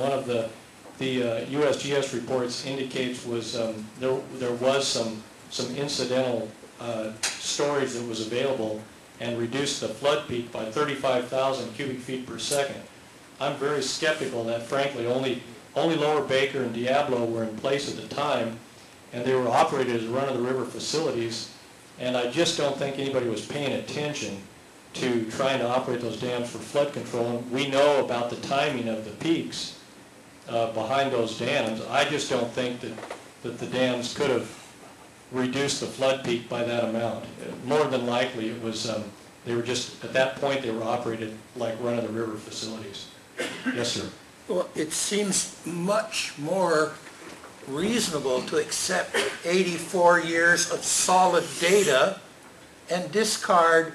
one of the USGS reports indicates was there was some incidental storage that was available and reduced the flood peak by 35,000 cubic feet per second. I'm very skeptical that, frankly, only Lower Baker and Diablo were in place at the time, and they were operated as run-of-the-river facilities, and I just don't think anybody was paying attention to trying to operate those dams for flood control. And we know about the timing of the peaks behind those dams. I just don't think that the dams could have reduced the flood peak by that amount. More than likely, it was they were just, at that point, they were operated like run-of-the-river facilities. Yes, sir. Well, it seems much more reasonable to accept 84 years of solid data and discard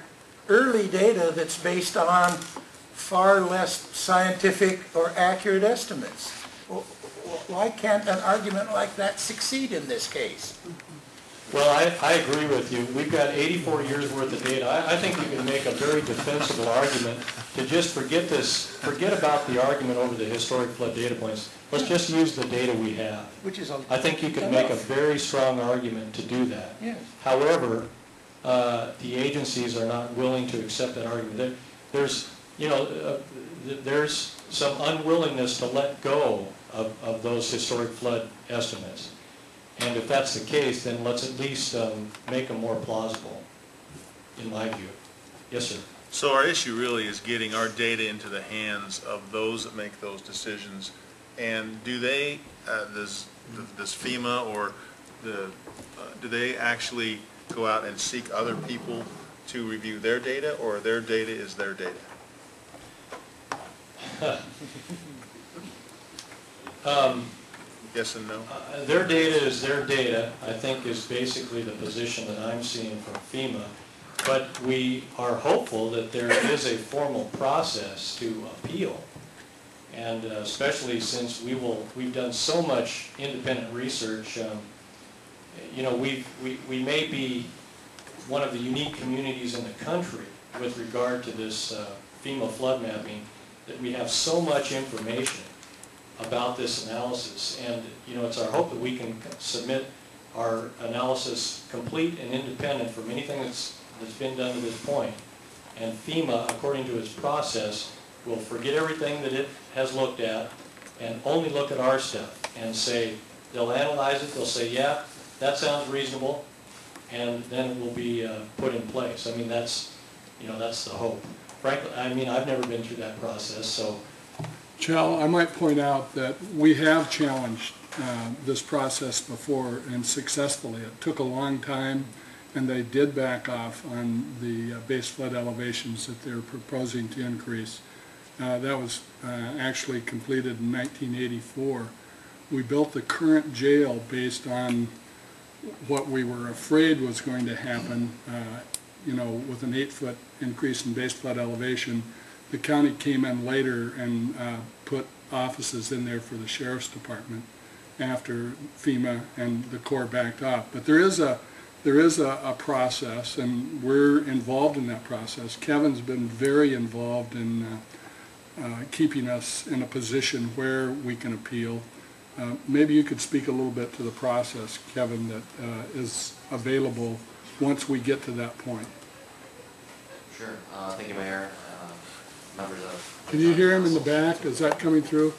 early data that's based on far less scientific or accurate estimates. Why can't an argument like that succeed in this case? Well, I agree with you. We've got 84 years worth of data. I think you can make a very defensible argument to just forget about the argument over the historic flood data points. Let's just use the data we have. Which is I think you can make a very strong argument to do that. Yes. However, the agencies are not willing to accept that argument. There's some unwillingness to let go of those historic flood estimates. And if that's the case, then let's at least make them more plausible, in my view. Yes, sir. So our issue really is getting our data into the hands of those that make those decisions. And do they, does FEMA or do they actually go out and seek other people to review their data, or their data is their data? Yes and no? Their data is their data, I think, is basically the position that I'm seeing from FEMA. But we are hopeful that there is a formal process to appeal. And especially since we've done so much independent research, we may be one of the unique communities in the country with regard to this FEMA flood mapping, that we have so much information about this analysis. And it's our hope that we can submit our analysis complete and independent from anything that's been done to this point. And FEMA, according to its process, will forget everything that it has looked at and only look at our stuff and say, they'll analyze it, they'll say, yeah, that sounds reasonable, and then it will be put in place. I mean, that's the hope. Frankly, I mean, I've never been through that process, so. Chell, I might point out that we have challenged this process before, and successfully. It took a long time, and they did back off on the base flood elevations that they're proposing to increase. That was actually completed in 1984. We built the current jail based on what we were afraid was going to happen, with an 8-foot increase in base flood elevation. The county came in later and put offices in there for the Sheriff's Department after FEMA and the Corps backed off. But there is a process, and we're involved in that process. Kevin's been very involved in keeping us in a position where we can appeal. Maybe you could speak a little bit to the process, Kevin, that is available once we get to that point. Sure. Thank you, Mayor. Members of... Can you hear him in the back? Is that coming through?